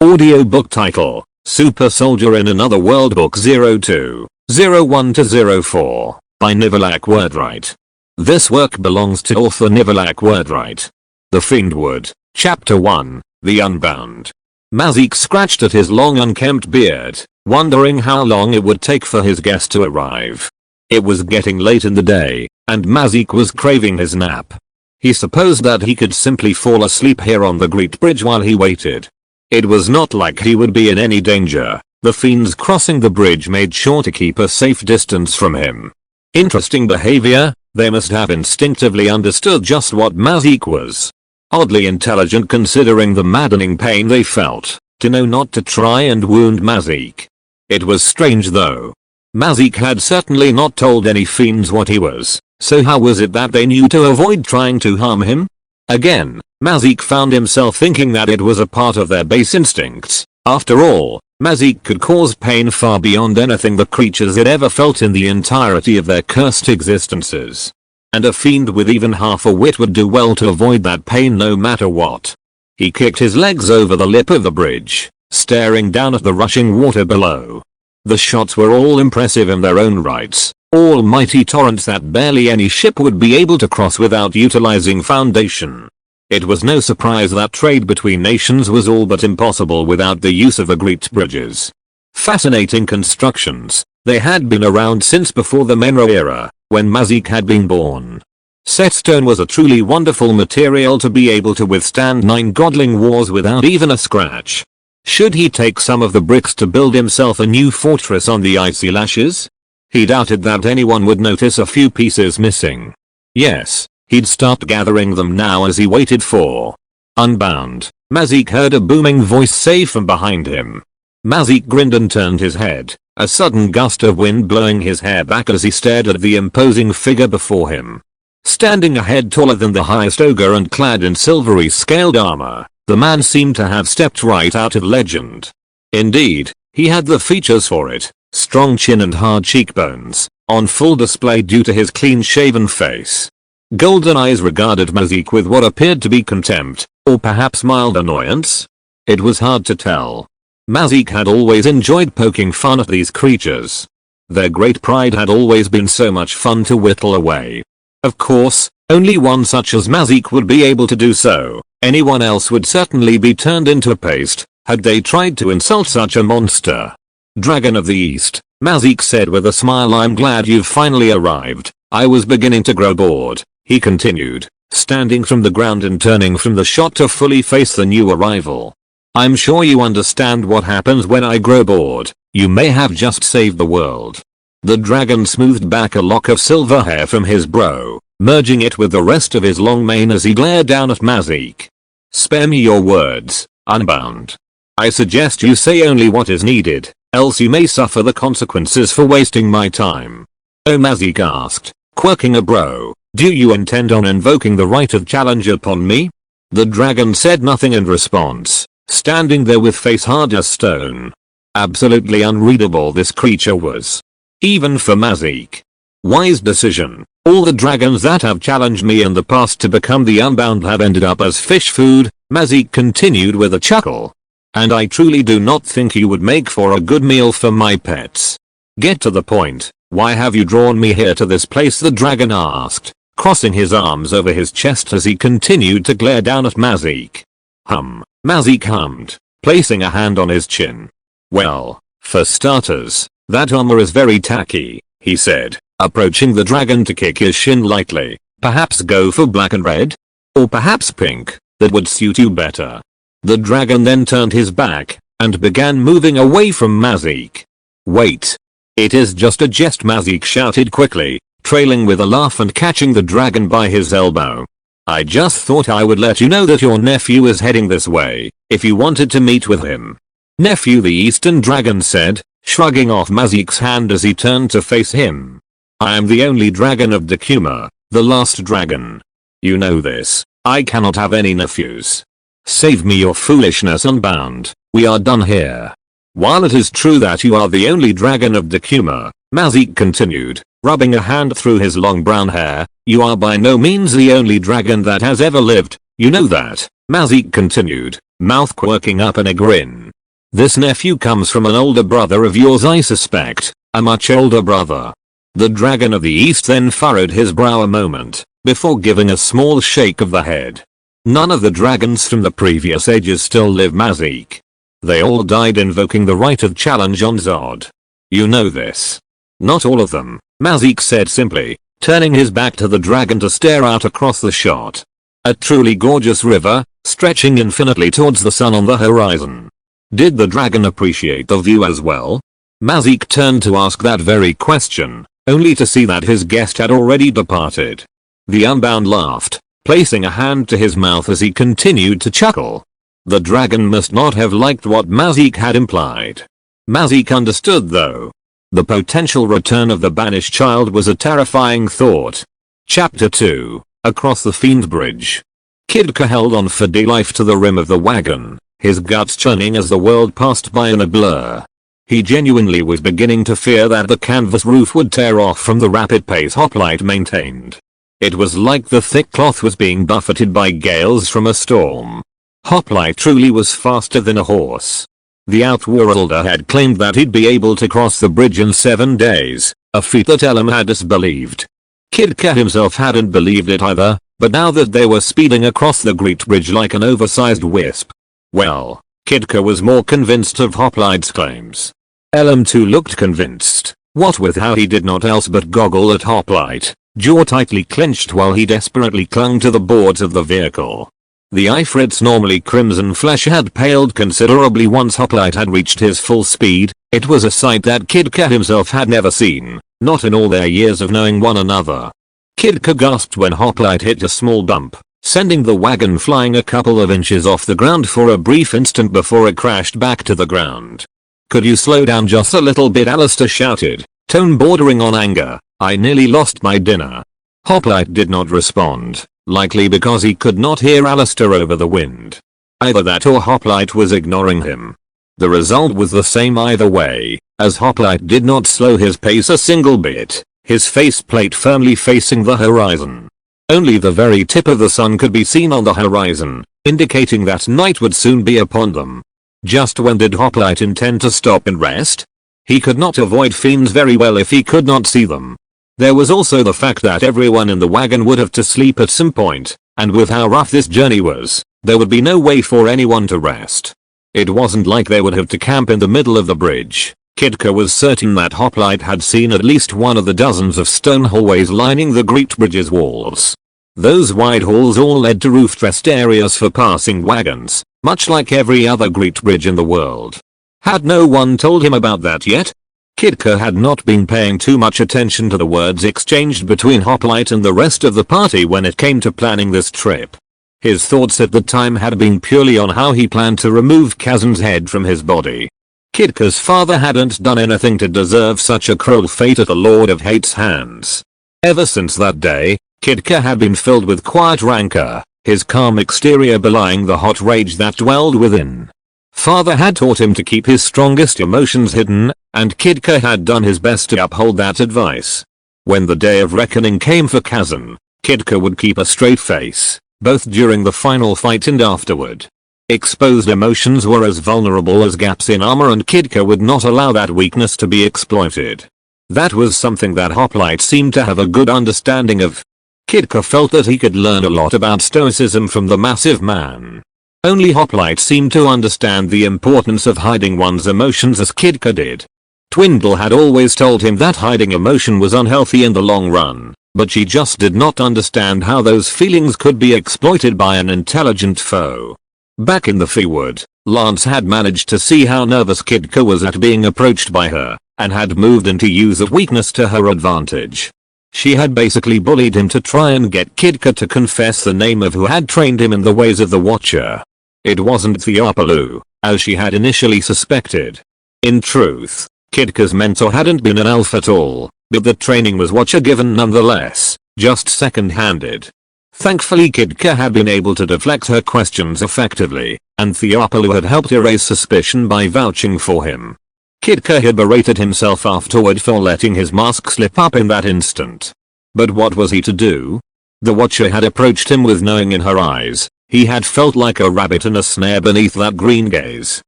Audiobook title, Super Soldier in Another World Book 02, 01-04, by Nivilack Werdrite. This work belongs to author Nivilack Werdrite. The Fiendwood, Chapter 1, The Unbound. Mazik scratched at his long unkempt beard, wondering how long it would take for his guest to arrive. It was getting late in the day, and Mazik was craving his nap. He supposed that he could simply fall asleep here on the Great Bridge while he waited. It was not like he would be in any danger. The fiends crossing the bridge made sure to keep a safe distance from him. Interesting behavior, they must have instinctively understood just what Mazik was. Oddly intelligent considering the maddening pain they felt, to know not to try and wound Mazik. It was strange though. Mazik had certainly not told any fiends what he was, so how was it that they knew to avoid trying to harm him? Again, Mazik found himself thinking that it was a part of their base instincts. After all, Mazik could cause pain far beyond anything the creatures had ever felt in the entirety of their cursed existences. And a fiend with even half a wit would do well to avoid that pain no matter what. He kicked his legs over the lip of the bridge, staring down at the rushing water below. The shots were all impressive in their own rights, almighty torrents that barely any ship would be able to cross without utilizing foundation. It was no surprise that trade between nations was all but impossible without the use of the great bridges. Fascinating constructions, they had been around since before the Menro era, when Mazik had been born. Set stone was a truly wonderful material to be able to withstand 9 godling wars without even a scratch. Should he take some of the bricks to build himself a new fortress on the icy lashes? He doubted that anyone would notice a few pieces missing. Yes, he'd start gathering them now as he waited for Unbound. Mazik heard a booming voice say from behind him. Mazik grinned and turned his head, a sudden gust of wind blowing his hair back as he stared at the imposing figure before him. Standing a head taller than the highest ogre and clad in silvery scaled armor, the man seemed to have stepped right out of legend. Indeed, he had the features for it. Strong chin and hard cheekbones, on full display due to his clean-shaven face. Golden eyes regarded Mazik with what appeared to be contempt, or perhaps mild annoyance. It was hard to tell. Mazik had always enjoyed poking fun at these creatures. Their great pride had always been so much fun to whittle away. Of course, only one such as Mazik would be able to do so. Anyone else would certainly be turned into paste, had they tried to insult such a monster. Dragon of the East, Mazik said with a smile. I'm glad you've finally arrived. I was beginning to grow bored, he continued, standing from the ground and turning from the shot to fully face the new arrival. I'm sure you understand what happens when I grow bored. You may have just saved the world. The dragon smoothed back a lock of silver hair from his brow, merging it with the rest of his long mane as he glared down at Mazik. Spare me your words, Unbound. I suggest you say only what is needed, else you may suffer the consequences for wasting my time. Oh, Mazik asked, quirking a brow, do you intend on invoking the right of challenge upon me? The dragon said nothing in response, standing there with face hard as stone. Absolutely unreadable this creature was. Even for Mazik. Wise decision. All the dragons that have challenged me in the past to become the Unbound have ended up as fish food, Mazik continued with a chuckle. And I truly do not think you would make for a good meal for my pets. Get to the point. Why have you drawn me here to this place? The dragon asked, crossing his arms over his chest as he continued to glare down at Mazik. Mazik hummed, placing a hand on his chin. Well, for starters, that armor is very tacky, he said, approaching the dragon to kick his shin lightly. Perhaps go for black and red? Or perhaps pink, that would suit you better. The dragon then turned his back, and began moving away from Mazik. Wait. It is just a jest, Mazik shouted quickly, trailing with a laugh and catching the dragon by his elbow. I just thought I would let you know that your nephew is heading this way, if you wanted to meet with him. Nephew, the Eastern Dragon said, shrugging off Mazik's hand as he turned to face him. I am the only dragon of Dakuma, the last dragon. You know this. I cannot have any nephews. Save me your foolishness, Unbound. We are done here. While it is true that you are the only dragon of Dakuma, Mazik continued, rubbing a hand through his long brown hair, you are by no means the only dragon that has ever lived. You know that, Mazik continued, mouth quirking up in a grin. This nephew comes from an older brother of yours, I suspect, a much older brother. The dragon of the east then furrowed his brow a moment, before giving a small shake of the head. None of the dragons from the previous ages still live, Mazik. They all died invoking the right of challenge on Zod. You know this. Not all of them, Mazik said simply, turning his back to the dragon to stare out across the shot. A truly gorgeous river, stretching infinitely towards the sun on the horizon. Did the dragon appreciate the view as well? Mazik turned to ask that very question, only to see that his guest had already departed. The Unbound laughed, placing a hand to his mouth as he continued to chuckle. The dragon must not have liked what Mazik had implied. Mazik understood though. The potential return of the banished child was a terrifying thought. Chapter 2, Across the Fiend Bridge. Kidka held on for dear life to the rim of the wagon, his guts churning as the world passed by in a blur. He genuinely was beginning to fear that the canvas roof would tear off from the rapid pace Hoplite maintained. It was like the thick cloth was being buffeted by gales from a storm. Hoplite truly was faster than a horse. The Outworlder had claimed that he'd be able to cross the bridge in 7 days, a feat that Elam had disbelieved. Kidka himself hadn't believed it either, but now that they were speeding across the Great Bridge like an oversized wisp. Well, Kidka was more convinced of Hoplite's claims. Elam too looked convinced, what with how he did not else but goggle at Hoplite, jaw tightly clenched while he desperately clung to the boards of the vehicle. The Ifrit's normally crimson flesh had paled considerably once Hoplite had reached his full speed. It was a sight that Kidka himself had never seen, not in all their years of knowing one another. Kidka gasped when Hoplite hit a small bump, sending the wagon flying a couple of inches off the ground for a brief instant before it crashed back to the ground. Could you slow down just a little bit, Alistair shouted, tone bordering on anger. I nearly lost my dinner. Hoplite did not respond, likely because he could not hear Alistair over the wind. Either that or Hoplite was ignoring him. The result was the same either way, as Hoplite did not slow his pace a single bit, his faceplate firmly facing the horizon. Only the very tip of the sun could be seen on the horizon, indicating that night would soon be upon them. Just when did Hoplite intend to stop and rest? He could not avoid fiends very well if he could not see them. There was also the fact that everyone in the wagon would have to sleep at some point, and with how rough this journey was, there would be no way for anyone to rest. It wasn't like they would have to camp in the middle of the bridge. Kidka was certain that Hoplite had seen at least one of the dozens of stone hallways lining the Great Bridge's walls. Those wide halls all led to roof-dressed areas for passing wagons, much like every other Great Bridge in the world. Had no one told him about that yet? Kidka had not been paying too much attention to the words exchanged between Hoplite and the rest of the party when it came to planning this trip. His thoughts at the time had been purely on how he planned to remove Kazan's head from his body. Kidka's father hadn't done anything to deserve such a cruel fate at the Lord of Hate's hands. Ever since that day, Kidka had been filled with quiet rancor, his calm exterior belying the hot rage that dwelled within. Father had taught him to keep his strongest emotions hidden, and Kidka had done his best to uphold that advice. When the day of reckoning came for Kazan, Kidka would keep a straight face, both during the final fight and afterward. Exposed emotions were as vulnerable as gaps in armor, and Kidka would not allow that weakness to be exploited. That was something that Hoplite seemed to have a good understanding of. Kidka felt that he could learn a lot about stoicism from the massive man. Only Hoplite seemed to understand the importance of hiding one's emotions as Kidka did. Twindle had always told him that hiding emotion was unhealthy in the long run, but she just did not understand how those feelings could be exploited by an intelligent foe. Back in the Feewood, Lance had managed to see how nervous Kidka was at being approached by her, and had moved in to use that weakness to her advantage. She had basically bullied him to try and get Kidka to confess the name of who had trained him in the ways of the Watcher. It wasn't Theopalu, as she had initially suspected. In truth, Kidka's mentor hadn't been an elf at all, but the training was Watcher given nonetheless, just second-handed. Thankfully Kidka had been able to deflect her questions effectively, and Theopalu had helped erase suspicion by vouching for him. Kidka had berated himself afterward for letting his mask slip up in that instant. But what was he to do? The Watcher had approached him with knowing in her eyes, He had felt like a rabbit in a snare beneath that green gaze.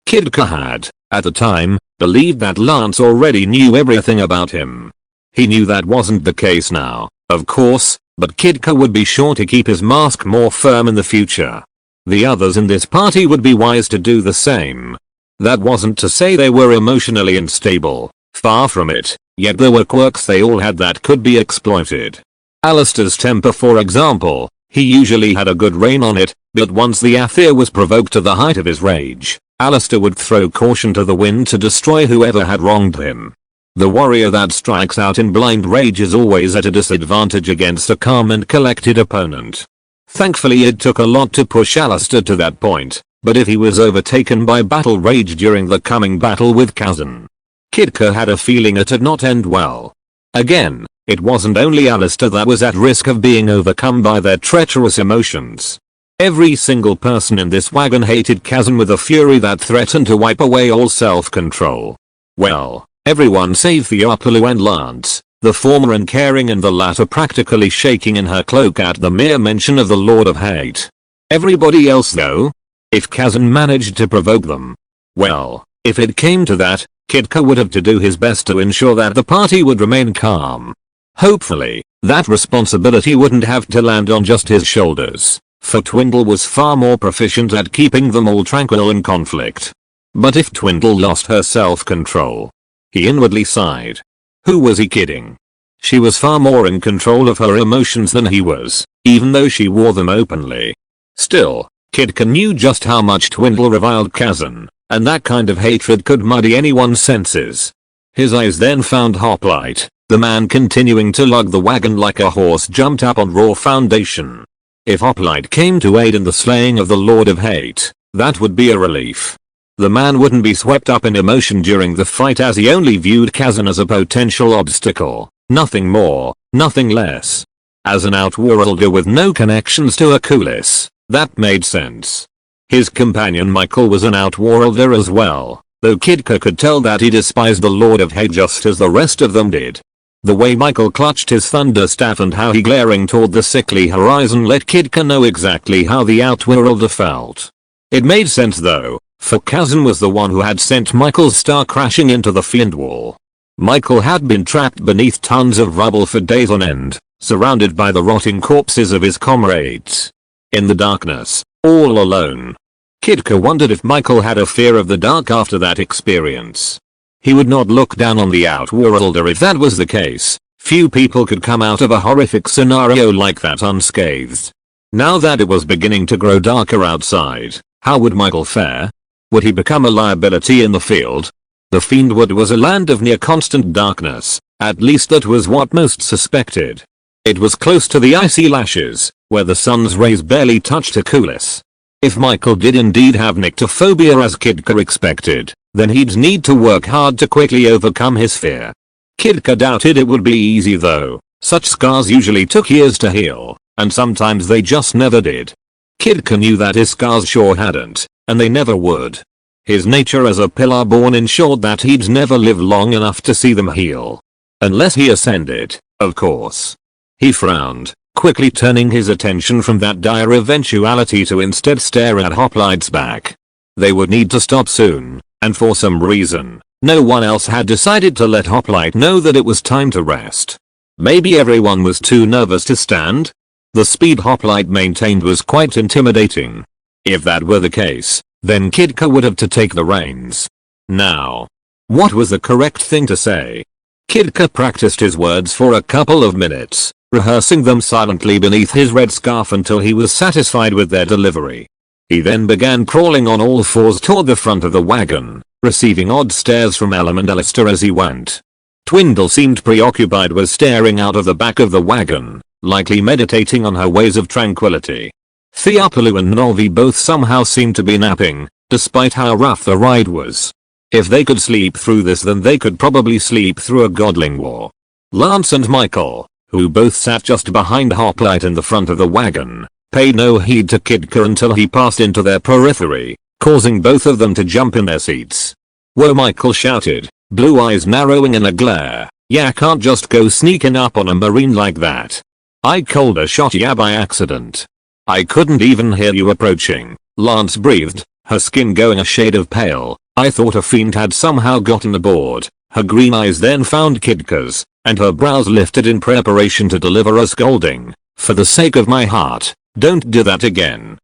Kitka had, at the time, believed that Lance already knew everything about him. He knew that wasn't the case now, of course, but Kitka would be sure to keep his mask more firm in the future. The others in this party would be wise to do the same. That wasn't to say they were emotionally unstable, far from it, yet there were quirks they all had that could be exploited. Alistair's temper, for example, he usually had a good rein on it, but once the Athir was provoked to the height of his rage, Alistair would throw caution to the wind to destroy whoever had wronged him. The warrior that strikes out in blind rage is always at a disadvantage against a calm and collected opponent. Thankfully it took a lot to push Alistair to that point, but if he was overtaken by battle rage during the coming battle with Kazan, Kitka had a feeling it'd not end well. Again, it wasn't only Alistair that was at risk of being overcome by their treacherous emotions. Every single person in this wagon hated Kazan with a fury that threatened to wipe away all self-control. Well, everyone save Theopolis and Lance, the former uncaring and the latter practically shaking in her cloak at the mere mention of the Lord of Hate. Everybody else though? If Kazan managed to provoke them. Well, if it came to that, Kitka would have to do his best to ensure that the party would remain calm. Hopefully, that responsibility wouldn't have to land on just his shoulders, for Twindle was far more proficient at keeping them all tranquil in conflict. But if Twindle lost her self-control, he inwardly sighed. Who was he kidding? She was far more in control of her emotions than he was, even though she wore them openly. Still, Kitka knew just how much Twindle reviled Kazan, and that kind of hatred could muddy anyone's senses. His eyes then found Hoplite, the man continuing to lug the wagon like a horse jumped up on raw foundation. If Hoplite came to aid in the slaying of the Lord of Hate, that would be a relief. The man wouldn't be swept up in emotion during the fight as he only viewed Kazan as a potential obstacle, nothing more, nothing less. As an outworlder with no connections to Akulis, that made sense. His companion Michael was an outworlder as well, though Kitka could tell that he despised the Lord of Hate just as the rest of them did. The way Michael clutched his thunder staff and how he glaring toward the sickly horizon let Kitka know exactly how the outworlder felt. It made sense though, for Kazan was the one who had sent Michael's star crashing into the fiend wall. Michael had been trapped beneath tons of rubble for days on end, surrounded by the rotting corpses of his comrades. In the darkness, all alone. Kitka wondered if Michael had a fear of the dark after that experience. He would not look down on the outworlder if that was the case. Few people could come out of a horrific scenario like that unscathed. Now that it was beginning to grow darker outside, how would Michael fare? Would he become a liability in the field? The Fiendwood was a land of near constant darkness, at least that was what most suspected. It was close to the icy lashes, where the sun's rays barely touched Akulis. If Michael did indeed have nyctophobia as Kitka expected, then he'd need to work hard to quickly overcome his fear. Kitka doubted it would be easy though. Such scars usually took years to heal, and sometimes they just never did. Kitka knew that his scars sure hadn't, and they never would. His nature as a Pillarborn ensured that he'd never live long enough to see them heal. Unless he ascended, of course. He frowned, quickly turning his attention from that dire eventuality to instead stare at Hoplite's back. They would need to stop soon, and for some reason, no one else had decided to let Hoplite know that it was time to rest. Maybe everyone was too nervous to stand? The speed Hoplite maintained was quite intimidating. If that were the case, then Kitka would have to take the reins. Now. What was the correct thing to say? Kitka practiced his words for a couple of minutes, rehearsing them silently beneath his red scarf until he was satisfied with their delivery. He then began crawling on all fours toward the front of the wagon, receiving odd stares from Elam and Alistair as he went. Twindle seemed preoccupied with staring out of the back of the wagon, likely meditating on her ways of tranquility. Theopolis and Novi both somehow seemed to be napping, despite how rough the ride was. If they could sleep through this, then they could probably sleep through a godling war. Lance and Michael, who both sat just behind Hoplite in the front of the wagon, paid no heed to Kitka until he passed into their periphery, causing both of them to jump in their seats. Whoa, Michael shouted, blue eyes narrowing in a glare. Yeah, can't just go sneaking up on a marine like that. I called a shot, yeah, by accident. I couldn't even hear you approaching, Lance breathed, her skin going a shade of pale. I thought a fiend had somehow gotten aboard. Her green eyes then found Kidka's, and her brows lifted in preparation to deliver a scolding. For the sake of my heart, don't do that again.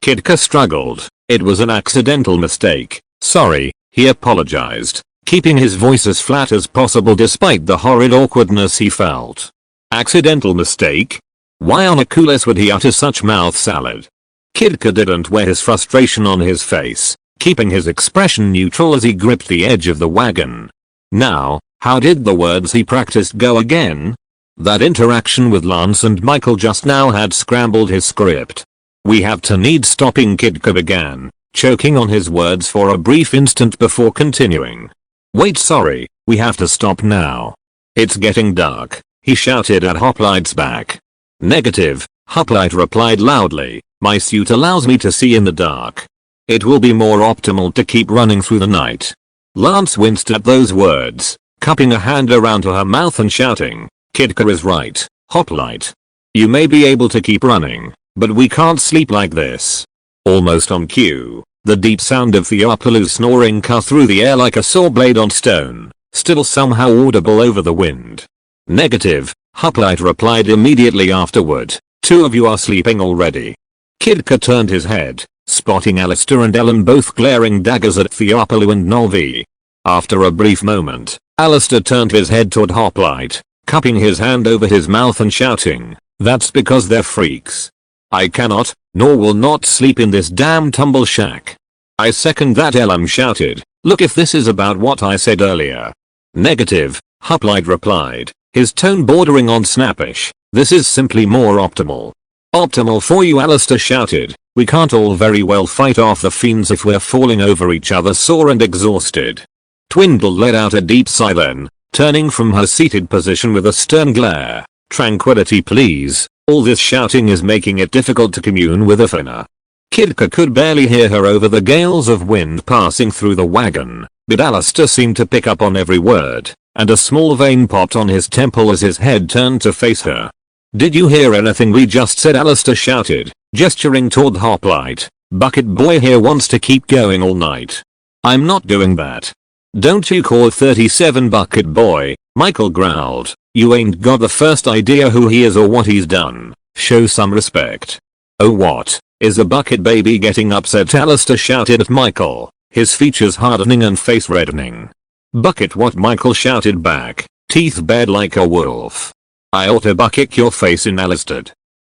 Kidka struggled. It was an accidental mistake. Sorry, he apologized, keeping his voice as flat as possible despite the horrid awkwardness he felt. Accidental mistake? Why on Akulis would he utter such mouth salad? Kidka didn't wear his frustration on his face, keeping his expression neutral as he gripped the edge of the wagon. Now, how did the words he practiced go again? That interaction with Lance and Michael just now had scrambled his script. We have to need stopping, Kidka began, choking on his words for a brief instant before continuing. Wait, sorry, we have to stop now. It's getting dark, he shouted at Hoplite's back. Negative, Hoplite replied loudly, my suit allows me to see in the dark. It will be more optimal to keep running through the night. Lance winced at those words, cupping a hand around to her mouth and shouting, Kidka is right, Hoplite. You may be able to keep running, but we can't sleep like this. Almost on cue, the deep sound of Theopolis snoring cut through the air like a saw blade on stone, still somehow audible over the wind. Negative, Hoplite replied immediately afterward, two of you are sleeping already. Kidka turned his head, spotting Alistair and Ellen both glaring daggers at Theopolis and Nolvi. After a brief moment, Alistair turned his head toward Hoplite, cupping his hand over his mouth and shouting, that's because they're freaks. I cannot, nor will not sleep in this damn tumble shack. I second that, Ellen shouted, look, if this is about what I said earlier. Negative, Hoplite replied, his tone bordering on snappish, this is simply more optimal. Optimal for you, Alistair shouted, we can't all very well fight off the fiends if we're falling over each other sore and exhausted. Twindle let out a deep sigh then, turning from her seated position with a stern glare. Tranquility please, all this shouting is making it difficult to commune with Athena. Kidka could barely hear her over the gales of wind passing through the wagon, but Alistair seemed to pick up on every word, and a small vein popped on his temple as his head turned to face her. Did you hear anything we just said? Alistair shouted, gesturing toward Hoplite. Bucket Boy here wants to keep going all night. I'm not doing that. Don't you call 37 Bucket Boy, Michael growled. You ain't got the first idea who he is or what he's done. Show some respect. Oh, what? Is a bucket baby getting upset? Alistair shouted at Michael, his features hardening and face reddening. Bucket what? Michael shouted back, teeth bared like a wolf. I ought to bucket your face in, Alistair.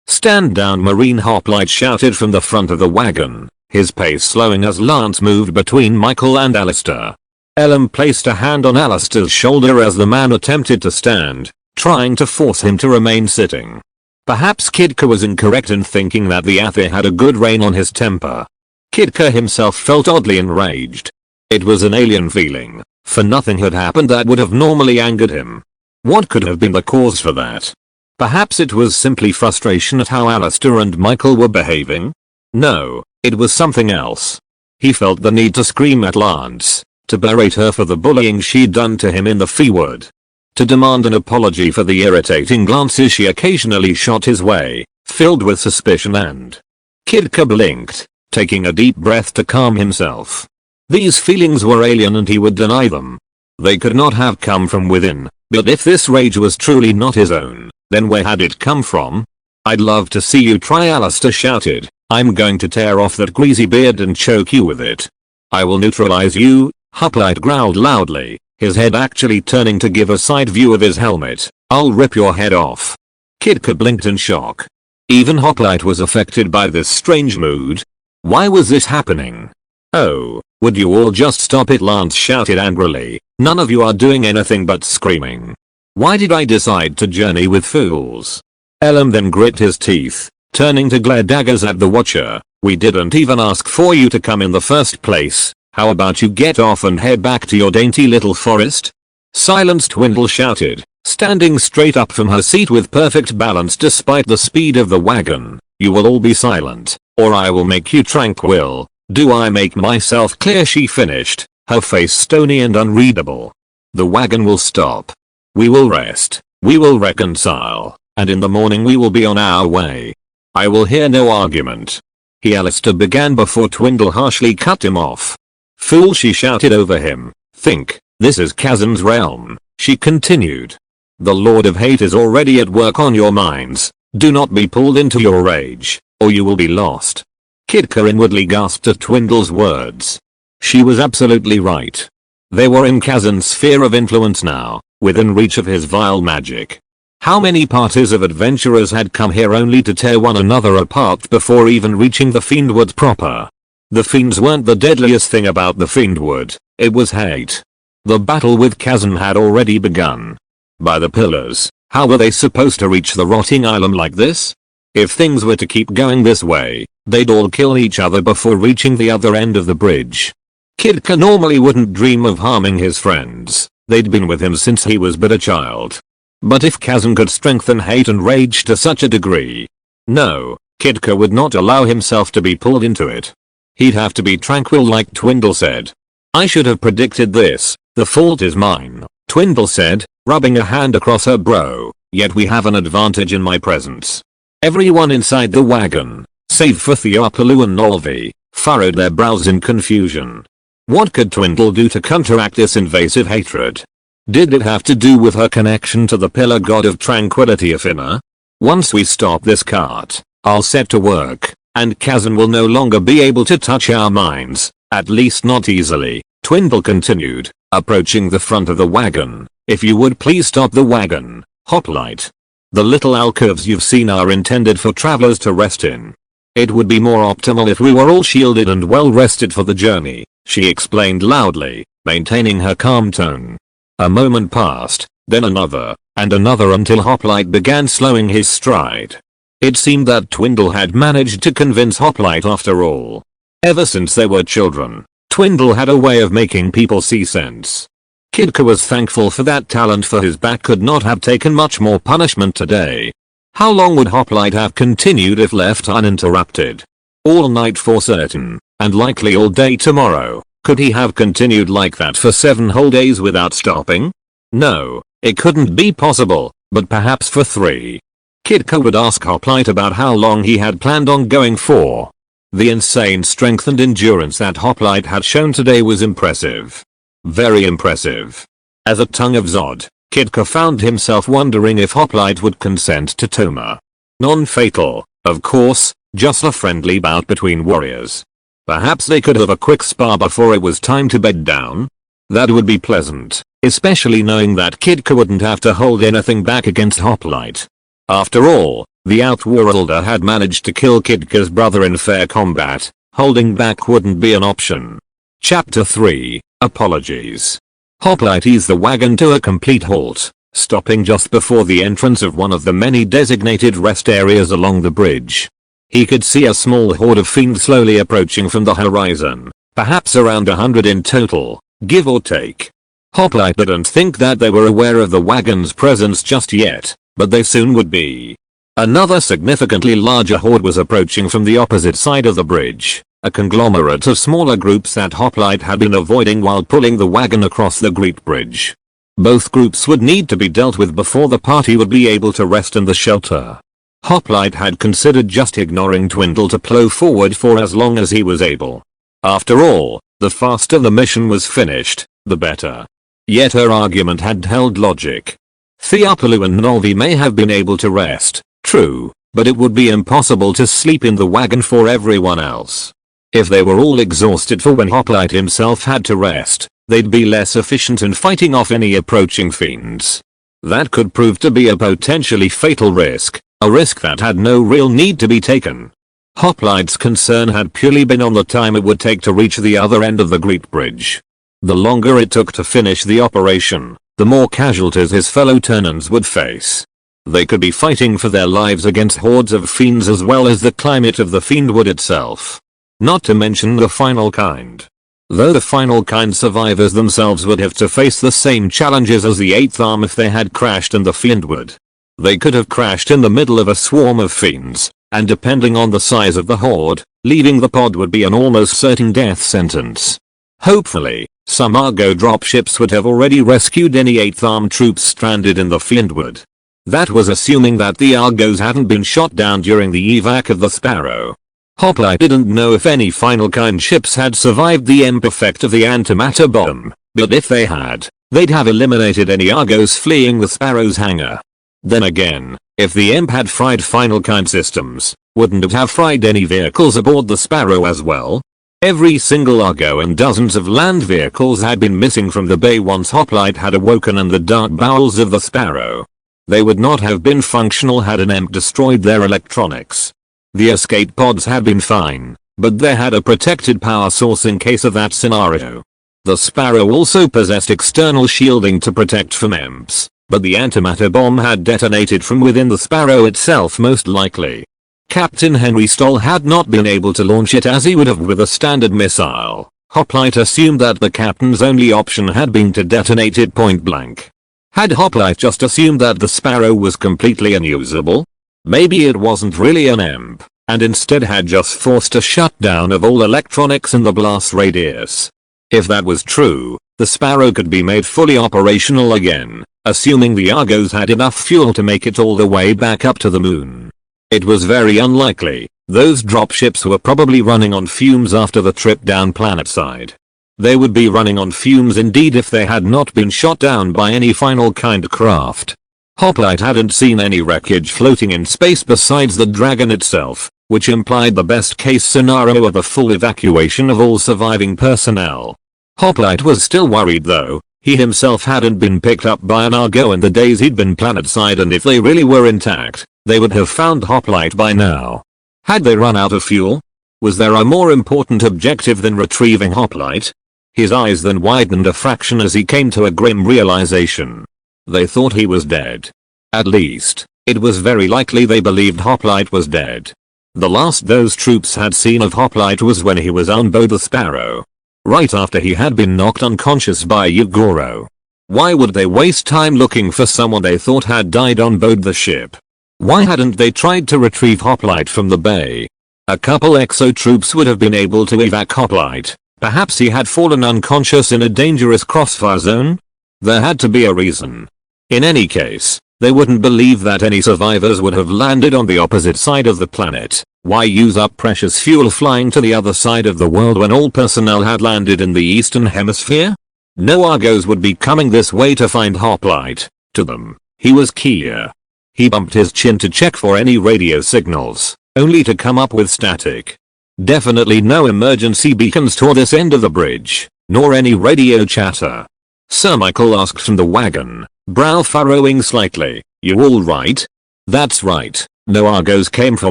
Stand down, Marine, Hoplite shouted from the front of the wagon, his pace slowing as Lance moved between Michael and Alistair. Ellen placed a hand on Alistair's shoulder as the man attempted to stand, trying to force him to remain sitting. Perhaps Kidka was incorrect in thinking that the Athi had a good rein on his temper. Kidka himself felt oddly enraged. It was an alien feeling, for nothing had happened that would have normally angered him. What could have been the cause for that? Perhaps it was simply frustration at how Alistair and Michael were behaving? No, it was something else. He felt the need to scream at Lance, to berate her for the bullying she'd done to him in the Feewood, to demand an apology for the irritating glances she occasionally shot his way, filled with suspicion, and Kidka blinked, taking a deep breath to calm himself. These feelings were alien and he would deny them. They could not have come from within, but if this rage was truly not his own, then where had it come from? I'd love to see you try, Alistair shouted. I'm going to tear off that greasy beard and choke you with it. I will neutralize you, Hoplite growled loudly, his head actually turning to give a side view of his helmet. I'll rip your head off. Kidka blinked in shock. Even Hoplite was affected by this strange mood. Why was this happening? Oh, would you all just stop it? Lance shouted angrily. None of you are doing anything but screaming. Why did I decide to journey with fools? Ellen then grit his teeth, turning to glare daggers at the Watcher. We didn't even ask for you to come in the first place. How about you get off and head back to your dainty little forest? Silence, Twindle shouted, standing straight up from her seat with perfect balance despite the speed of the wagon. You will all be silent, or I will make you tranquil. Do I make myself clear? She finished, her face stony and unreadable. The wagon will stop. We will rest. We will reconcile. And in the morning we will be on our way. I will hear no argument. Alistair began before Twindle harshly cut him off. Fool, she shouted over him. Think, this is Kazan's realm, she continued. The Lord of Hate is already at work on your minds. Do not be pulled into your rage, or you will be lost. Kitka inwardly gasped at Twindle's words. She was absolutely right. They were in Kazan's sphere of influence now, within reach of his vile magic. How many parties of adventurers had come here only to tear one another apart before even reaching the Fiendwood proper? The fiends weren't the deadliest thing about the Fiendwood, it was hate. The battle with Kazan had already begun. By the pillars, how were they supposed to reach the rotting island like this? If things were to keep going this way, they'd all kill each other before reaching the other end of the bridge. Kitka normally wouldn't dream of harming his friends, they'd been with him since he was but a child. But if Kazan could strengthen hate and rage to such a degree, no, Kitka would not allow himself to be pulled into it. He'd have to be tranquil like Twindle said. I should have predicted this, the fault is mine, Twindle said, rubbing a hand across her brow, yet we have an advantage in my presence. Everyone inside the wagon, save for Theopalu and Nolvi, furrowed their brows in confusion. What could Twindle do to counteract this invasive hatred? Did it have to do with her connection to the pillar god of tranquility Athena? Once we stop this cart, I'll set to work, and Kazan will no longer be able to touch our minds, at least not easily, Twindle continued, approaching the front of the wagon. If you would please stop the wagon, Hoplite. The little alcoves you've seen are intended for travelers to rest in. It would be more optimal if we were all shielded and well rested for the journey, she explained loudly, maintaining her calm tone. A moment passed, then another, and another until Hoplite began slowing his stride. It seemed that Twindle had managed to convince Hoplite after all. Ever since they were children, Twindle had a way of making people see sense. Kitka was thankful for that talent, for his back could not have taken much more punishment today. How long would Hoplite have continued if left uninterrupted? All night for certain, and likely all day tomorrow. Could he have continued like that for 7 whole days without stopping? No, it couldn't be possible, but perhaps for 3. Kitka would ask Hoplite about how long he had planned on going for. The insane strength and endurance that Hoplite had shown today was impressive. Very impressive. As a tongue of Zod, Kitka found himself wondering if Hoplite would consent to Toma. Non-fatal, of course, just a friendly bout between warriors. Perhaps they could have a quick spar before it was time to bed down. That would be pleasant, especially knowing that Kitka wouldn't have to hold anything back against Hoplite. After all, the Outworlder had managed to kill Kitka's brother in fair combat, holding back wouldn't be an option. Chapter 3, Apologies. Hoplite eased the wagon to a complete halt, stopping just before the entrance of one of the many designated rest areas along the bridge. He could see a small horde of fiends slowly approaching from the horizon, perhaps around 100 in total, give or take. Hoplite didn't think that they were aware of the wagon's presence just yet, but they soon would be. Another significantly larger horde was approaching from the opposite side of the bridge, a conglomerate of smaller groups that Hoplite had been avoiding while pulling the wagon across the Great Bridge. Both groups would need to be dealt with before the party would be able to rest in the shelter. Hoplite had considered just ignoring Twindle to plow forward for as long as he was able. After all, the faster the mission was finished, the better. Yet her argument had held logic. Theopalu and Nolvi may have been able to rest, true, but it would be impossible to sleep in the wagon for everyone else. If they were all exhausted for when Hoplite himself had to rest, they'd be less efficient in fighting off any approaching fiends. That could prove to be a potentially fatal risk. A risk that had no real need to be taken. Hoplite's concern had purely been on the time it would take to reach the other end of the Great Bridge. The longer it took to finish the operation, the more casualties his fellow Turnans would face. They could be fighting for their lives against hordes of fiends as well as the climate of the Fiendwood itself. Not to mention the final kind. Though the final kind survivors themselves would have to face the same challenges as the 8th arm if they had crashed in the Fiendwood. They could have crashed in the middle of a swarm of fiends, and depending on the size of the horde, leaving the pod would be an almost certain death sentence. Hopefully, some Argo dropships would have already rescued any 8th arm troops stranded in the Fiendwood. That was assuming that the Argos hadn't been shot down during the evac of the Sparrow. Hoplite didn't know if any final kind ships had survived the EMP effect of the antimatter bomb, but if they had, they'd have eliminated any Argos fleeing the Sparrow's hangar. Then again, if the EMP had fried final kind systems, wouldn't it have fried any vehicles aboard the Sparrow as well? Every single Argo and dozens of land vehicles had been missing from the bay once Hoplite had awoken in the dark bowels of the Sparrow. They would not have been functional had an EMP destroyed their electronics. The escape pods had been fine, but they had a protected power source in case of that scenario. The Sparrow also possessed external shielding to protect from EMPs, but the antimatter bomb had detonated from within the Sparrow itself most likely. Captain Henry Stoll had not been able to launch it as he would have with a standard missile. Hoplite assumed that the captain's only option had been to detonate it point blank. Had Hoplite just assumed that the Sparrow was completely unusable? Maybe it wasn't really an EMP, and instead had just forced a shutdown of all electronics in the blast radius. If that was true, the Sparrow could be made fully operational again, assuming the Argos had enough fuel to make it all the way back up to the moon. It was very unlikely. Those dropships were probably running on fumes after the trip down planetside. They would be running on fumes indeed if they had not been shot down by any final kind craft. Hoplite hadn't seen any wreckage floating in space besides the Dragon itself, which implied the best case scenario of a full evacuation of all surviving personnel. Hoplite was still worried though. He himself hadn't been picked up by an Argo in the days he'd been planetside, and if they really were intact, they would have found Hoplite by now. Had they run out of fuel? Was there a more important objective than retrieving Hoplite? His eyes then widened a fraction as he came to a grim realization. They thought he was dead. At least, it was very likely they believed Hoplite was dead. The last those troops had seen of Hoplite was when he was on board the Sparrow. Right after he had been knocked unconscious by Yugoro. Why would they waste time looking for someone they thought had died on board the ship? Why hadn't they tried to retrieve Hoplite from the bay? A couple exo troops would have been able to evac Hoplite. Perhaps he had fallen unconscious in a dangerous crossfire zone? There had to be a reason. In any case, they wouldn't believe that any survivors would have landed on the opposite side of the planet. Why use up precious fuel flying to the other side of the world when all personnel had landed in the eastern hemisphere? No Argos would be coming this way to find Hoplite. To them, he was Kia. He bumped his chin to check for any radio signals, only to come up with static. Definitely no emergency beacons toward this end of the bridge, nor any radio chatter. Sir Michael asked from the wagon, brow furrowing slightly, "You all right?" That's right, no Argos came for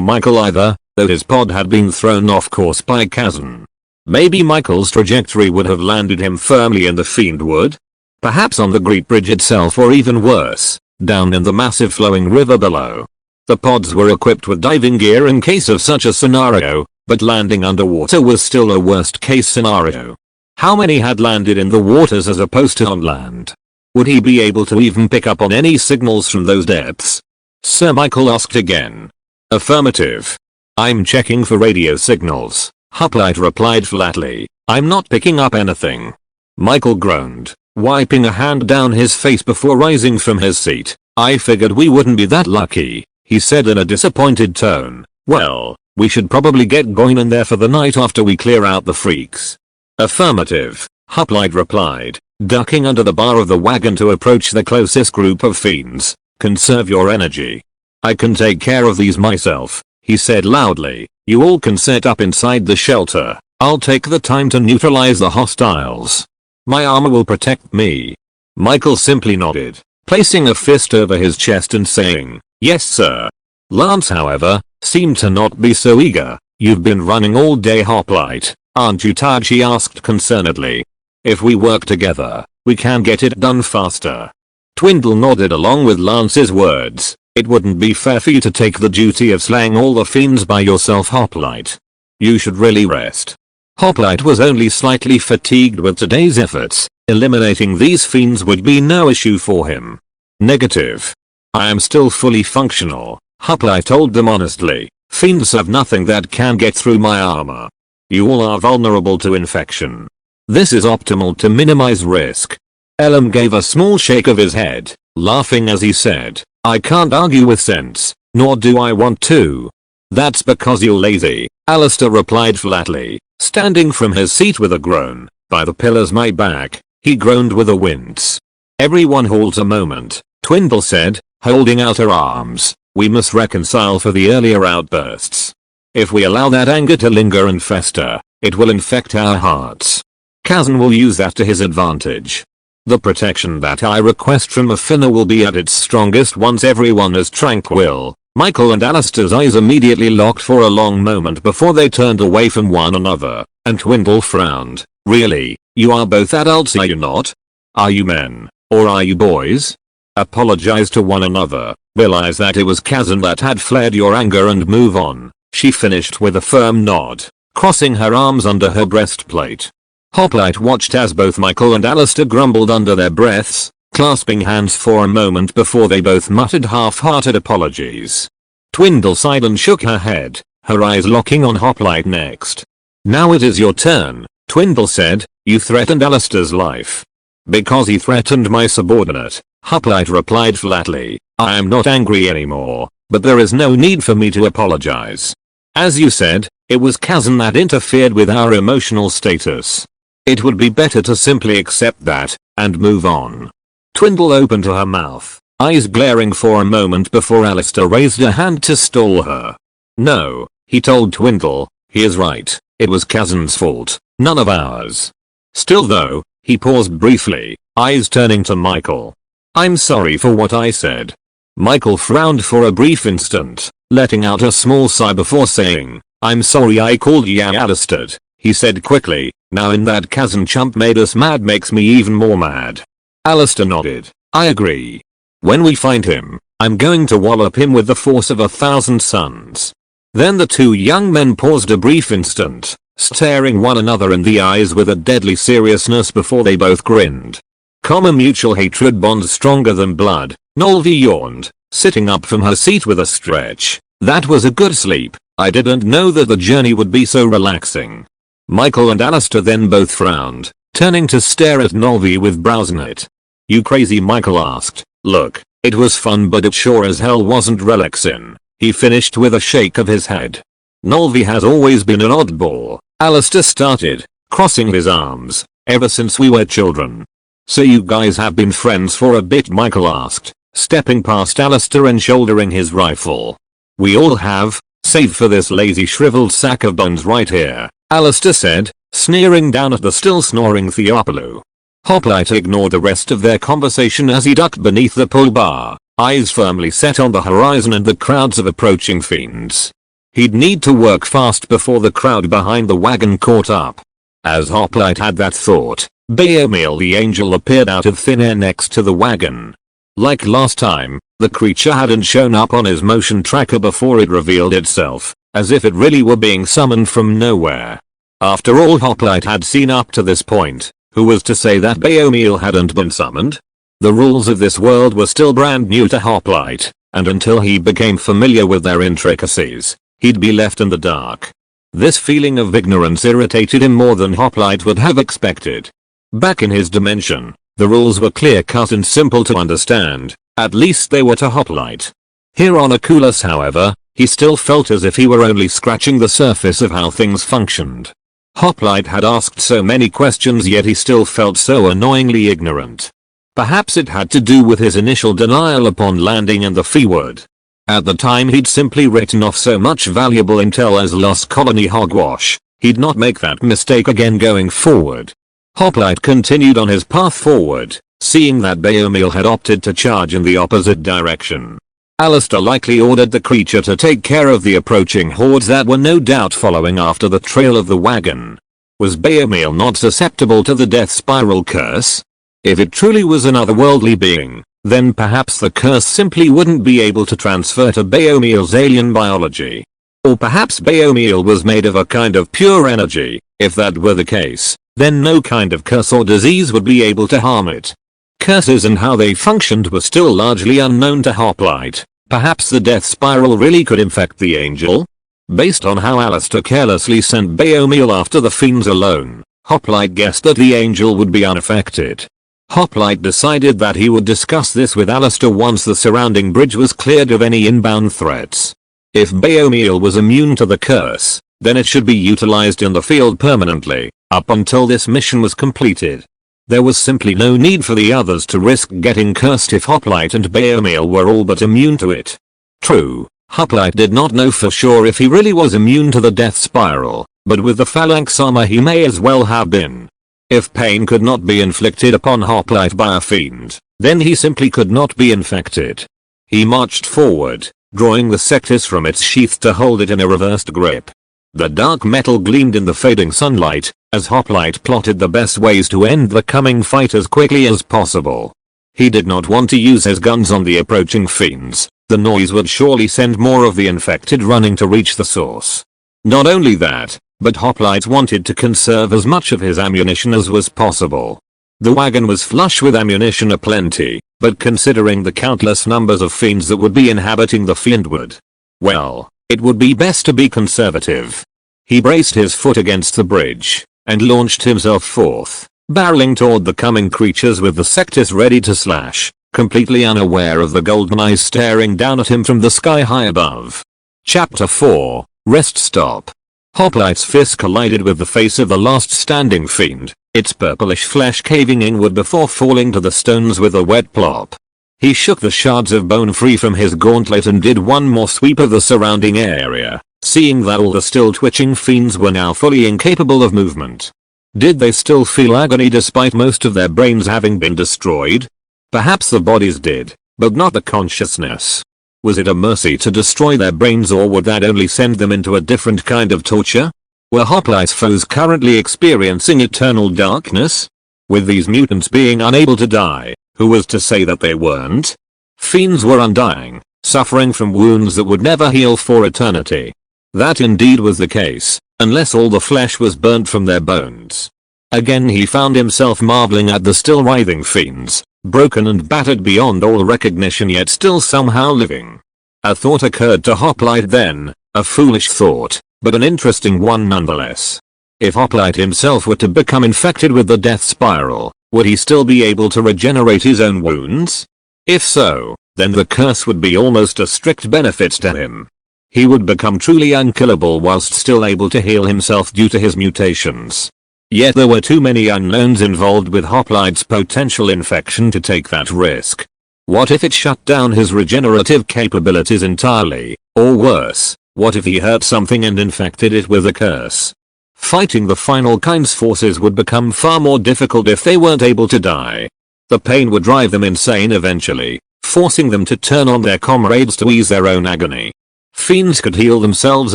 Michael either, though his pod had been thrown off course by Kazan. Maybe Michael's trajectory would have landed him firmly in the Fiendwood? Perhaps on the Great Bridge itself, or even worse, down in the massive flowing river below. The pods were equipped with diving gear in case of such a scenario, but landing underwater was still a worst case scenario. How many had landed in the waters as opposed to on land? Would he be able to even pick up on any signals from those depths? Sir Michael asked again. Affirmative. I'm checking for radio signals, Hoplite replied flatly. I'm not picking up anything. Michael groaned, wiping a hand down his face before rising from his seat. I figured we wouldn't be that lucky, he said in a disappointed tone. Well, we should probably get going in there for the night after we clear out the freaks. Affirmative, Hoplite replied, ducking under the bar of the wagon to approach the closest group of fiends. Conserve your energy. I can take care of these myself, he said loudly. You all can set up inside the shelter. I'll take the time to neutralize the hostiles. My armor will protect me. Michael simply nodded, placing a fist over his chest and saying, yes sir. Lance, however, seemed to not be so eager. You've been running all day, Hoplite, aren't you tired? She asked concernedly. If we work together, we can get it done faster. Twindle nodded along with Lance's words. It wouldn't be fair for you to take the duty of slaying all the fiends by yourself, Hoplite. You should really rest. Hoplite was only slightly fatigued with today's efforts. Eliminating these fiends would be no issue for him. Negative. I am still fully functional, Hoplite told them honestly. Fiends have nothing that can get through my armor. You all are vulnerable to infection. This is optimal to minimize risk. Elam gave a small shake of his head, laughing as he said, I can't argue with sense, nor do I want to. That's because you're lazy, Alistair replied flatly, standing from his seat with a groan. By the pillars my back, he groaned with a wince. Everyone halt a moment, Twindle said, holding out her arms. We must reconcile for the earlier outbursts. If we allow that anger to linger and fester, it will infect our hearts. Kazan will use that to his advantage. The protection that I request from a Finner will be at its strongest once everyone is tranquil. Michael and Alistair's eyes immediately locked for a long moment before they turned away from one another, and Twindle frowned. Really, you are both adults, are you not? Are you men, or are you boys? Apologize to one another, realize that it was Kazan that had flared your anger and move on, she finished with a firm nod, crossing her arms under her breastplate. Hoplite watched as both Michael and Alistair grumbled under their breaths, clasping hands for a moment before they both muttered half-hearted apologies. Twindle sighed and shook her head, her eyes locking on Hoplite next. Now it is your turn, Twindle said. You threatened Alistair's life. Because he threatened my subordinate, Hoplite replied flatly. I am not angry anymore, but there is no need for me to apologize. As you said, it was Kazan that interfered with our emotional status. It would be better to simply accept that, and move on. Twindle opened her mouth, eyes glaring for a moment before Alistair raised a hand to stall her. No, he told Twindle, he is right, it was Kazan's fault, none of ours. Still though, he paused briefly, eyes turning to Michael. I'm sorry for what I said. Michael frowned for a brief instant, letting out a small sigh before saying, I'm sorry I called ya Alistair, he said quickly. Now in that Kazan chump made us mad makes me even more mad. Alistair nodded. I agree. When we find him, I'm going to wallop him with the force of 1,000 suns. Then the two young men paused a brief instant, staring one another in the eyes with a deadly seriousness before they both grinned. Common mutual hatred bonds stronger than blood, Nolvi yawned, sitting up from her seat with a stretch. That was a good sleep. I didn't know that the journey would be so relaxing. Michael and Alistair then both frowned, turning to stare at Nolvi with brows knit. You crazy? Michael asked. Look, it was fun but it sure as hell wasn't relaxing, he finished with a shake of his head. Nolvi has always been an oddball, Alistair started, crossing his arms, ever since we were children. So you guys have been friends for a bit? Michael asked, stepping past Alistair and shouldering his rifle. We all have, save for this lazy shriveled sack of bones right here, Alistair said, sneering down at the still snoring Theopolis. Hoplite ignored the rest of their conversation as he ducked beneath the pole bar, eyes firmly set on the horizon and the crowds of approaching fiends. He'd need to work fast before the crowd behind the wagon caught up. As Hoplite had that thought, Baomil the angel appeared out of thin air next to the wagon. Like last time, the creature hadn't shown up on his motion tracker before it revealed itself, as if it really were being summoned from nowhere. After all Hoplite had seen up to this point, who was to say that Baomil hadn't been summoned? The rules of this world were still brand new to Hoplite, and until he became familiar with their intricacies, he'd be left in the dark. This feeling of ignorance irritated him more than Hoplite would have expected. Back in his dimension, the rules were clear-cut and simple to understand, at least they were to Hoplite. Here on Oculus however, he still felt as if he were only scratching the surface of how things functioned. Hoplite had asked so many questions yet he still felt so annoyingly ignorant. Perhaps it had to do with his initial denial upon landing in the Feewood. At the time he'd simply written off so much valuable intel as lost colony hogwash, he'd not make that mistake again going forward. Hoplite continued on his path forward, seeing that Baomil had opted to charge in the opposite direction. Alistair likely ordered the creature to take care of the approaching hordes that were no doubt following after the trail of the wagon. Was Baomil not susceptible to the death spiral curse? If it truly was an otherworldly being, then perhaps the curse simply wouldn't be able to transfer to Baomil's alien biology. Or perhaps Baomil was made of a kind of pure energy. If that were the case, then no kind of curse or disease would be able to harm it. Curses and how they functioned were still largely unknown to Hoplite. Perhaps the death spiral really could infect the angel? Based on how Alistair carelessly sent Baomil after the fiends alone, Hoplite guessed that the angel would be unaffected. Hoplite decided that he would discuss this with Alistair once the surrounding bridge was cleared of any inbound threats. If Baomil was immune to the curse, then it should be utilized in the field permanently, up until this mission was completed. There was simply no need for the others to risk getting cursed if Hoplite and Baomil were all but immune to it. True, Hoplite did not know for sure if he really was immune to the death spiral, but with the phalanx armor he may as well have been. If pain could not be inflicted upon Hoplite by a fiend, then he simply could not be infected. He marched forward, drawing the sectis from its sheath to hold it in a reversed grip. The dark metal gleamed in the fading sunlight, as Hoplite plotted the best ways to end the coming fight as quickly as possible. He did not want to use his guns on the approaching fiends. The noise would surely send more of the infected running to reach the source. Not only that, but Hoplite wanted to conserve as much of his ammunition as was possible. The wagon was flush with ammunition aplenty, but considering the countless numbers of fiends that would be inhabiting the fiendwood, well, it would be best to be conservative. He braced his foot against the bridge, and launched himself forth, barreling toward the coming creatures with the sectis ready to slash, completely unaware of the golden eyes staring down at him from the sky high above. Chapter 4, Rest Stop. Hoplite's fist collided with the face of the last standing fiend, its purplish flesh caving inward before falling to the stones with a wet plop. He shook the shards of bone free from his gauntlet and did one more sweep of the surrounding area, seeing that all the still twitching fiends were now fully incapable of movement. Did they still feel agony despite most of their brains having been destroyed? Perhaps the bodies did, but not the consciousness. Was it a mercy to destroy their brains, or would that only send them into a different kind of torture? Were Hoplite's foes currently experiencing eternal darkness? With these mutants being unable to die, who was to say that they weren't? Fiends were undying, suffering from wounds that would never heal for eternity. That indeed was the case, unless all the flesh was burnt from their bones. Again he found himself marveling at the still writhing fiends, broken and battered beyond all recognition yet still somehow living. A thought occurred to Hoplite then, a foolish thought, but an interesting one nonetheless. If Hoplite himself were to become infected with the death spiral, would he still be able to regenerate his own wounds? If so, then the curse would be almost a strict benefit to him. He would become truly unkillable whilst still able to heal himself due to his mutations. Yet there were too many unknowns involved with Hoplite's potential infection to take that risk. What if it shut down his regenerative capabilities entirely, or worse, what if he hurt something and infected it with a curse? Fighting the final kind's forces would become far more difficult if they weren't able to die. The pain would drive them insane eventually, forcing them to turn on their comrades to ease their own agony. Fiends could heal themselves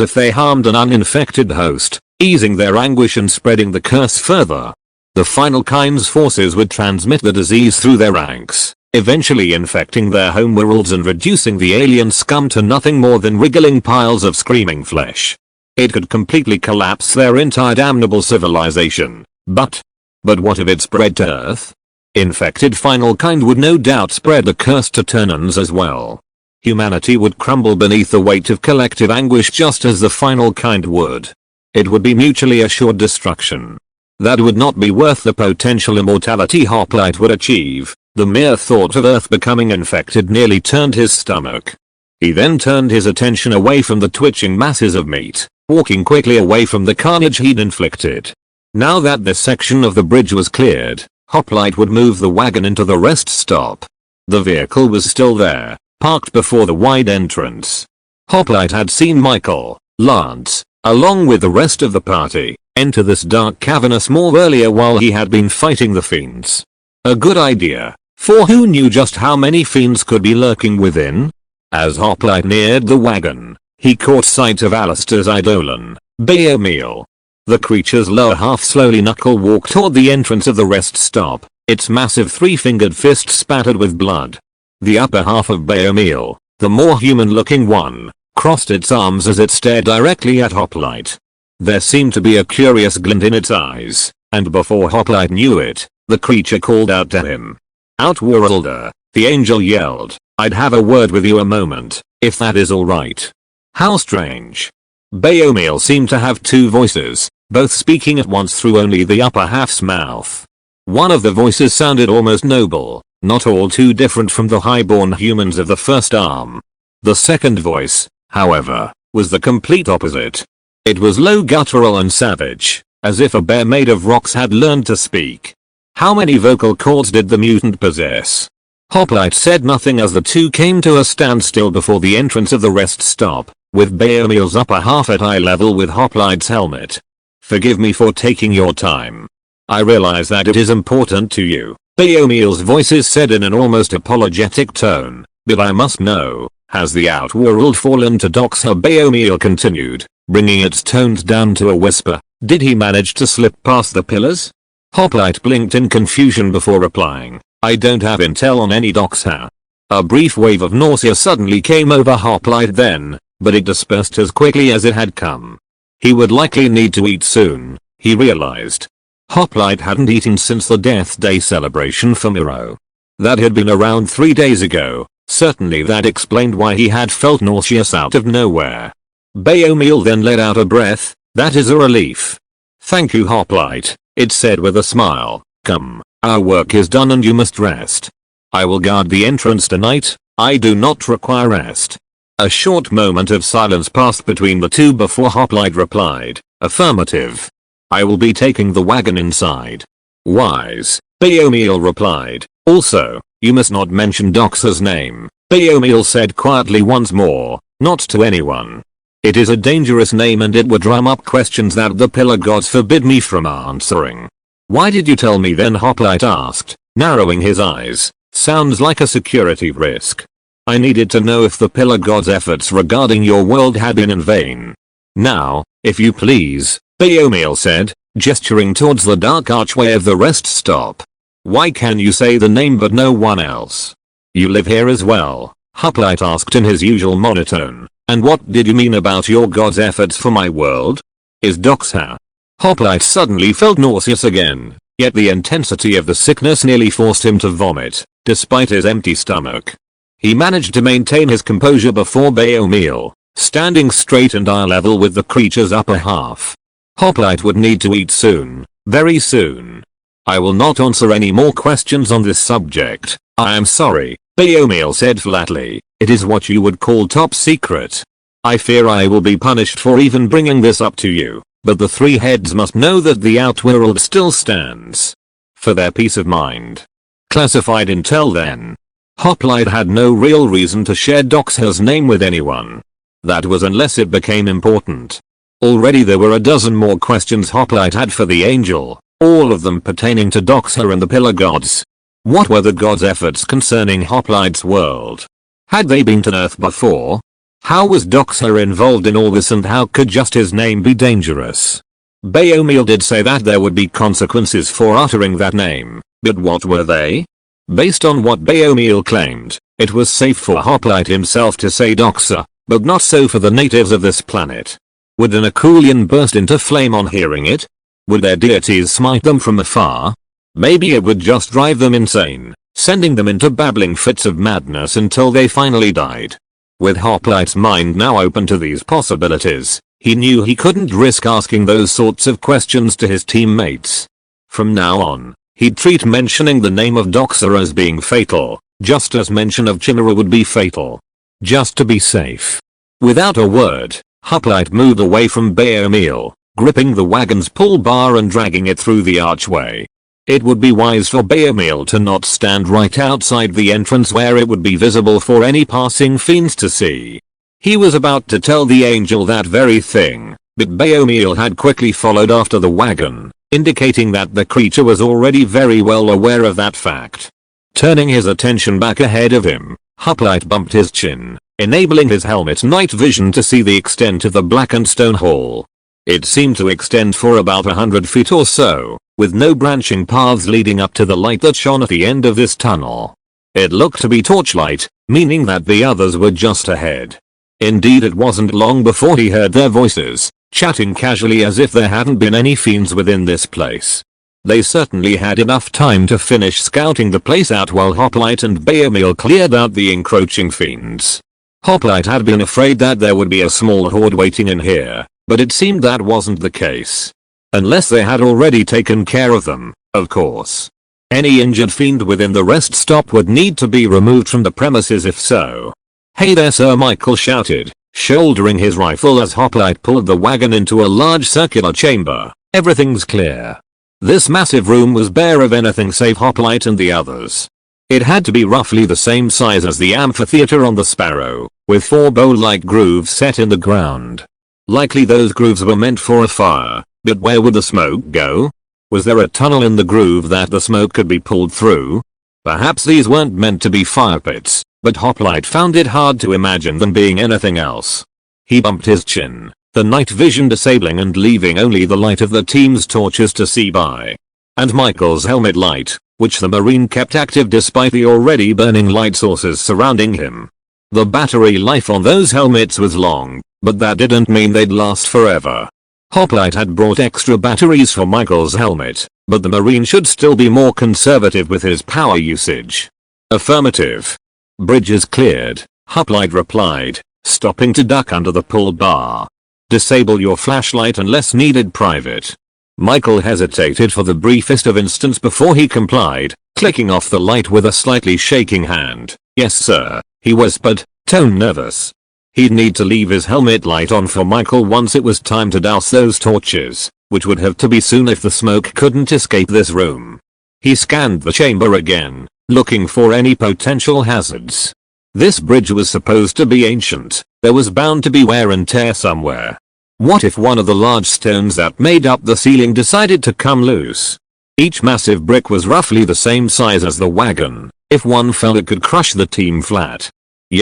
if they harmed an uninfected host, easing their anguish and spreading the curse further. The final kind's forces would transmit the disease through their ranks, eventually infecting their homeworlds and reducing the alien scum to nothing more than wriggling piles of screaming flesh. It could completely collapse their entire damnable civilization. But what if it spread to Earth? Infected final kind would no doubt spread the curse to Turnans as well. Humanity would crumble beneath the weight of collective anguish just as the final kind would. It would be mutually assured destruction. That would not be worth the potential immortality Hoplite would achieve. The mere thought of Earth becoming infected nearly turned his stomach. He then turned his attention away from the twitching masses of meat, walking quickly away from the carnage he'd inflicted. Now that this section of the bridge was cleared, Hoplite would move the wagon into the rest stop. The vehicle was still there, parked before the wide entrance. Hoplite had seen Michael, Lance, along with the rest of the party, enter this dark cavernous maw earlier while he had been fighting the fiends. A good idea, for who knew just how many fiends could be lurking within? As Hoplite neared the wagon, he caught sight of Alistair's eidolon, Baomil. The creature's lower half slowly knuckle walked toward the entrance of the rest stop, its massive three-fingered fist spattered with blood. The upper half of Baomil, the more human-looking one, crossed its arms as it stared directly at Hoplite. There seemed to be a curious glint in its eyes, and before Hoplite knew it, the creature called out to him. "Outworlder," the angel yelled, "I'd have a word with you a moment, if that is alright." How strange. Baomil seemed to have two voices, both speaking at once through only the upper half's mouth. One of the voices sounded almost noble, not all too different from the highborn humans of the first arm. The second voice, however, was the complete opposite. It was low, guttural and savage, as if a bear made of rocks had learned to speak. How many vocal cords did the mutant possess? Hoplite said nothing as the two came to a standstill before the entrance of the rest stop, with Beomil's upper half at eye level with Hoplite's helmet. Forgive me for taking your time. I realize that it is important to you, Beomil's voices said in an almost apologetic tone, but I must know, has the outworld fallen to Doxa? Beomil continued, bringing its tones down to a whisper. Did he manage to slip past the pillars? Hoplite blinked in confusion before replying, I don't have intel on any Doxa. A brief wave of nausea suddenly came over Hoplite then, but it dispersed as quickly as it had come. He would likely need to eat soon, he realized. Hoplite hadn't eaten since the Death Day celebration for Miro. That had been around 3 days ago, certainly that explained why he had felt nauseous out of nowhere. Beomil then let out a breath. That is a relief. Thank you, Hoplite, it said with a smile. Come, our work is done and you must rest. I will guard the entrance tonight, I do not require rest. A short moment of silence passed between the two before Hoplite replied, affirmative. I will be taking the wagon inside. Wise, Beomil replied. Also, you must not mention Doxa's name, Beomil said quietly once more, not to anyone. It is a dangerous name and it would drum up questions that the pillar gods forbid me from answering. Why did you tell me then? Hoplite asked, narrowing his eyes. Sounds like a security risk. I needed to know if the pillar gods' efforts regarding your world had been in vain. Now, if you please, Beomil said, gesturing towards the dark archway of the rest stop. Why can you say the name but no one else? You live here as well, Hoplite asked in his usual monotone. And what did you mean about your god's efforts for my world? Is Doxa? Hoplite suddenly felt nauseous again, yet the intensity of the sickness nearly forced him to vomit, despite his empty stomach. He managed to maintain his composure before Beomil, standing straight and eye level with the creature's upper half. Hoplite would need to eat soon, very soon. I will not answer any more questions on this subject, I am sorry, Beomil said flatly, it is what you would call top secret. I fear I will be punished for even bringing this up to you, but the three heads must know that the outworld still stands. For their peace of mind. Classified intel then. Hoplite had no real reason to share Doxa's name with anyone. That was unless it became important. Already there were a dozen more questions Hoplite had for the angel, all of them pertaining to Doxa and the pillar gods. What were the gods' efforts concerning Hoplite's world? Had they been to Earth before? How was Doxa involved in all this and how could just his name be dangerous? Beomil did say that there would be consequences for uttering that name, but what were they? Based on what Beomil claimed, it was safe for Hoplite himself to say Doxa, but not so for the natives of this planet. Would an Akulian burst into flame on hearing it? Would their deities smite them from afar? Maybe it would just drive them insane, sending them into babbling fits of madness until they finally died. With Hoplite's mind now open to these possibilities, he knew he couldn't risk asking those sorts of questions to his teammates. From now on, he'd treat mentioning the name of Doxa as being fatal, just as mention of Chimera would be fatal. Just to be safe. Without a word, Hoplite moved away from Beomil, gripping the wagon's pull bar and dragging it through the archway. It would be wise for Beomil to not stand right outside the entrance where it would be visible for any passing fiends to see. He was about to tell the angel that very thing, but Beomil had quickly followed after the wagon, indicating that the creature was already very well aware of that fact. Turning his attention back ahead of him, Hoplite bumped his chin, enabling his helmet night vision to see the extent of the blackened stone hall. It seemed to extend for about 100 feet or so, with no branching paths leading up to the light that shone at the end of this tunnel. It looked to be torchlight, meaning that the others were just ahead. Indeed, it wasn't long before he heard their voices, chatting casually as if there hadn't been any fiends within this place. They certainly had enough time to finish scouting the place out while Hoplite and Beomil cleared out the encroaching fiends. Hoplite had been afraid that there would be a small horde waiting in here, but it seemed that wasn't the case. Unless they had already taken care of them, of course. Any injured fiend within the rest stop would need to be removed from the premises if so. "Hey there sir," Michael shouted, shouldering his rifle as Hoplite pulled the wagon into a large circular chamber. "Everything's clear." This massive room was bare of anything save Hoplite and the others. It had to be roughly the same size as the amphitheater on the Sparrow, with 4 bowl-like grooves set in the ground. Likely those grooves were meant for a fire, but where would the smoke go? Was there a tunnel in the groove that the smoke could be pulled through? Perhaps these weren't meant to be fire pits, but Hoplite found it hard to imagine them being anything else. He bumped his chin, the night vision disabling and leaving only the light of the team's torches to see by. And Michael's helmet light, which the Marine kept active despite the already burning light sources surrounding him. The battery life on those helmets was long, but that didn't mean they'd last forever. Hoplite had brought extra batteries for Michael's helmet, but the Marine should still be more conservative with his power usage. "Affirmative." "Bridges cleared," Hoplite replied, stopping to duck under the pull bar. "Disable your flashlight unless needed, Private." Michael hesitated for the briefest of instants before he complied, clicking off the light with a slightly shaking hand. "Yes sir," he whispered, tone nervous. He'd need to leave his helmet light on for Michael once it was time to douse those torches, which would have to be soon if the smoke couldn't escape this room. He scanned the chamber again, looking for any potential hazards. This bridge was supposed to be ancient, there was bound to be wear and tear somewhere. What if one of the large stones that made up the ceiling decided to come loose? Each massive brick was roughly the same size as the wagon. If one fell it could crush the team flat.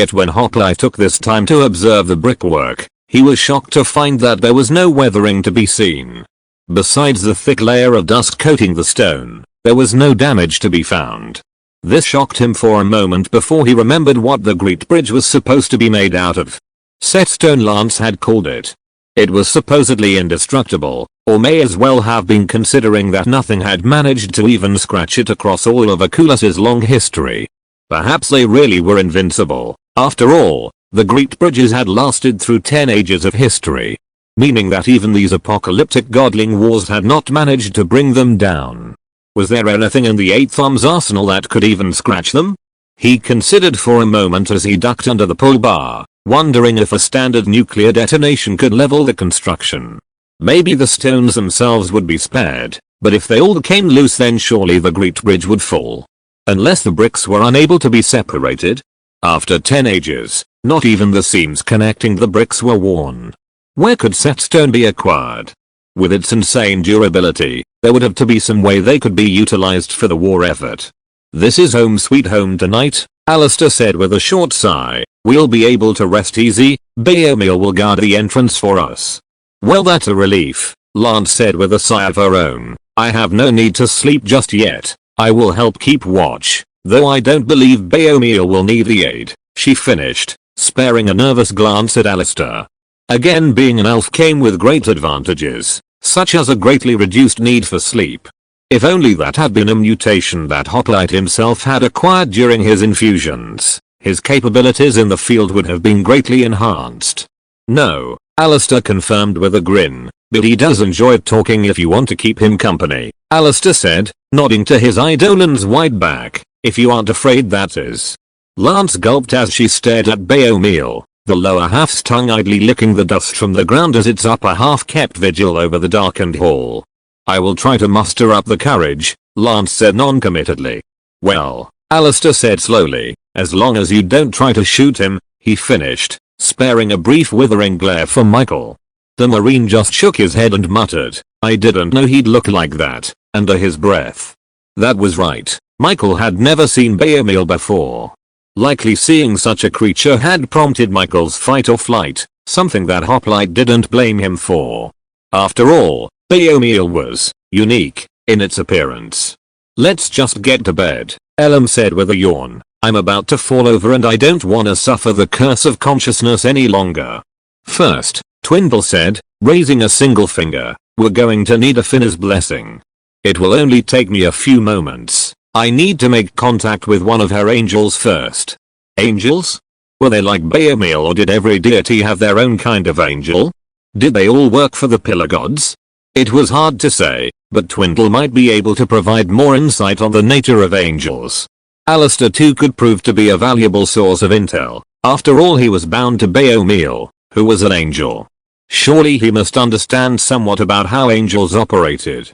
Yet when Hoplite took this time to observe the brickwork, he was shocked to find that there was no weathering to be seen. Besides the thick layer of dust coating the stone, there was no damage to be found. This shocked him for a moment before he remembered what the Great Bridge was supposed to be made out of. Setstone, Lance had called it. It was supposedly indestructible, or may as well have been considering that nothing had managed to even scratch it across all of Akulas's long history. Perhaps they really were invincible. After all, the Great Bridges had lasted through 10 ages of history. Meaning that even these apocalyptic godling wars had not managed to bring them down. Was there anything in the Eight Thumbs arsenal that could even scratch them? He considered for a moment as he ducked under the pull bar, wondering if a standard nuclear detonation could level the construction. Maybe the stones themselves would be spared, but if they all came loose then surely the Great Bridge would fall. Unless the bricks were unable to be separated. After 10 ages, not even the seams connecting the bricks were worn. Where could Setstone be acquired? With its insane durability, there would have to be some way they could be utilized for the war effort. "This is home sweet home tonight," Alistair said with a short sigh. "We'll be able to rest easy, Baomil will guard the entrance for us." "Well, that's a relief," Lance said with a sigh of her own. "I have no need to sleep just yet. I will help keep watch, though I don't believe Baomil will need the aid," she finished, sparing a nervous glance at Alistair. Again, being an elf came with great advantages, such as a greatly reduced need for sleep. If only that had been a mutation that Hoplite himself had acquired during his infusions, his capabilities in the field would have been greatly enhanced. "No," Alistair confirmed with a grin, "but he does enjoy talking if you want to keep him company," Alistair said, nodding to his Eidolon's wide back. "If you aren't afraid, that is." Lance gulped as she stared at Baomil, the lower half's tongue idly licking the dust from the ground as its upper half kept vigil over the darkened hall. "I will try to muster up the courage," Lance said non-committedly. "Well," Alistair said slowly, "as long as you don't try to shoot him," he finished, sparing a brief withering glare from Michael. The Marine just shook his head and muttered, "I didn't know he'd look like that," under his breath. That was right, Michael had never seen Baomil before. Likely seeing such a creature had prompted Michael's fight or flight, something that Hoplite didn't blame him for. After all, Baomil was unique in its appearance. "Let's just get to bed," Elam said with a yawn. "I'm about to fall over and I don't wanna suffer the curse of consciousness any longer." "First," Twindle said, raising a single finger, "we're going to need a Finna's blessing. It will only take me a few moments. I need to make contact with one of her angels first." "Angels? Were they like Baomil or did every deity have their own kind of angel? Did they all work for the pillar gods?" It was hard to say, but Twindle might be able to provide more insight on the nature of angels. Alistair too could prove to be a valuable source of intel. After all, he was bound to Bay O'Meal, who was an angel. Surely he must understand somewhat about how angels operated.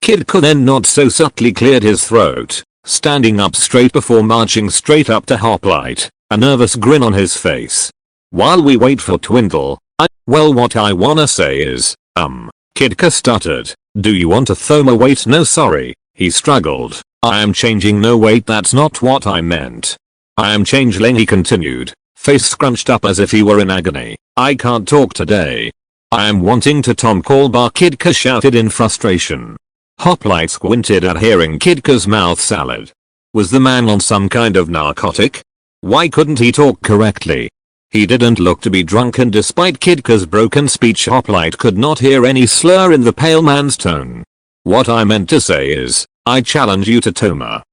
Kidka then not so subtly cleared his throat, standing up straight before marching straight up to Hoplite, a nervous grin on his face. While we wait for Twindle, well, what I wanna say is, Kidka stuttered. Do you want a Thoma? Wait, no, sorry, he struggled. I am changing. No, wait, that's not what I meant. I am changeling, he continued, face scrunched up as if he were in agony. I can't talk today. I am wanting to Tom Callbar, Kidka shouted in frustration. Hoplite squinted at hearing Kidka's mouth salad. Was the man on some kind of narcotic? Why couldn't he talk correctly? He didn't look to be drunk, and despite Kidka's broken speech, Hoplite could not hear any slur in the pale man's tone. What I meant to say is, I challenge you to Toma.